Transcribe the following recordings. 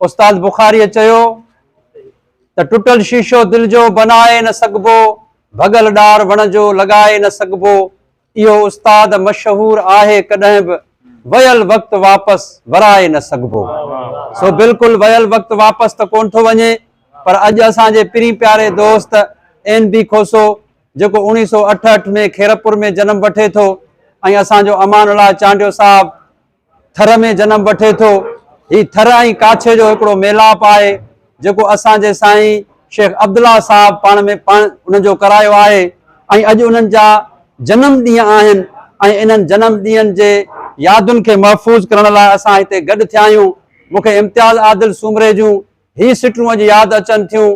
उस्ताद बुखारी चयो त टुटल शीशो दिल जो बनाए न सघबो, भगल डार वण जो लगाए न सघबो। इहो उस्ताद मशहूर आहे, कॾहिं बि वयल वक्त वापस वराए न सघबो। सो बिल्कुल वयल वक्त वापस त कोन थो वञे, पर अॼु असांजे पिरी प्यारे दोस्त NB खोसो जेको 1968 में खेरपुर में जन्म वठे थो, ऐं असांजो अमान अल्लाह चांडियो साहब थर में जन्म वठे थो। ही थर ऐं काछे जो हिकिड़ो मेलाप आहे जेको असांजे साईं शेख अब्दुल्ला साहब पाण उन्हनि जो करायो आहे, ऐं अॼु उन्हनि जा जनम ॾींहं आहिनि, ऐं इन्हनि जनम ॾींहंनि जे यादुनि खे महफ़ूज़ करण लाइ असां हिते गॾु थिया आहियूं। मूंखे इम्तियाज़ आदिल सूमरे जूं ही सिटूं अॼु यादि अचनि थियूं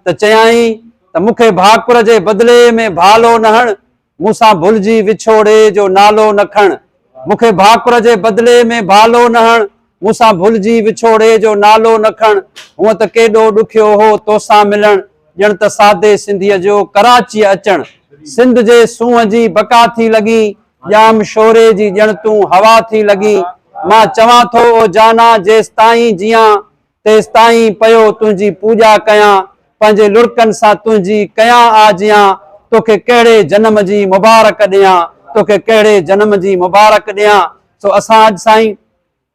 त चयाईं त मूंखे भाकुर जे बदिले में भालो न हण, मूंसां भुलिजी विछोड़े जो नालो न खण। मूंखे भाकुर जे बदिले में भालो न हण, मूंसां भुलिजी विछोड़े जो नालो न खण। हूअं त केॾो ॾुखियो हो तोसां मिलण, ॼण त सादे सिंधीअ जो कराची अचण। सिंध जे सूंहं जी बका थी लॻी, ॼाम शोरे जी ॼण तूं हवा थी लॻी। मां चवां थो ओ जाना जेसि ताईं जियां, तेसि ताईं पयो तुंहिंजी पूॼा कयां, पंहिंजे लुड़कनि सां तुंहिंजी कयां आजियां। तोखे कहिड़े जन्म जी मुबारक ॾियां, तोखे कहिड़े जन्म जी मुबारक ॾियां। सो असां अॼु साईं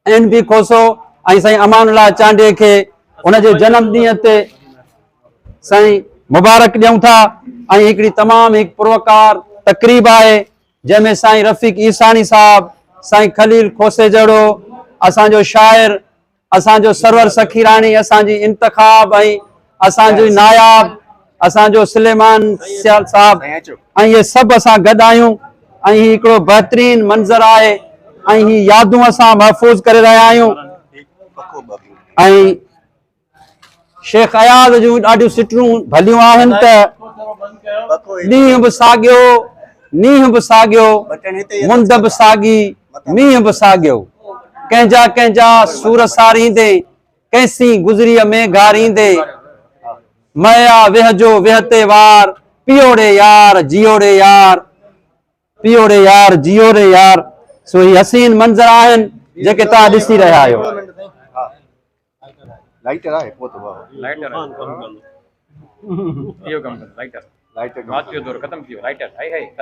NB खोसो ऐं साईं अमान अल्लाह चांडे खे उनजे जन्म ॾींहं ते साईं मुबारक ॾियूं था। ऐं हिकिड़ी तमामु हिकु पुरवकार तकरीब आहे जंहिंमें साईं रफ़ीक ईसानी साहब, साईं खलील खोसे जहिड़ो असांजो शाइर, असांजो सरवर सखीराणी, असांजी इंतखाब ऐं असांजो नायाब असांजो सुलेमान सियाल साहब, ऐं इहे सभु असां गॾु आहियूं। ऐं ही हिकिड़ो बहितरीन मंज़र आहे, ऐं ही यादूं असां महफ़ूज़ करे रहिया आहियूं। ऐं शेख अयाज़ जूं ॾाढियूं सिटूं भलियूं आहिनि त ॾींहं बि साॻियो, नींहं बि साॻियो, मुंद बि साॻी, मींहं बि साॻियो। कंहिंजा कंहिंजा सूर सारींदे, कैसी गुज़रीअ में घारींदे। मया वेहजो वेहते वार, पियोड़े यार जियोड़े यार, पियोड़े यार जियोड़े यार। सो ही हसीन मंज़र आहिनि जेके तव्हां ॾिसी रहिया आहियो। लाइटर आहे पोइ लाइटर इहो कमु लाइटर लाइटर रात जो दौर ख़तम थी वियो लाइटर हाय हाय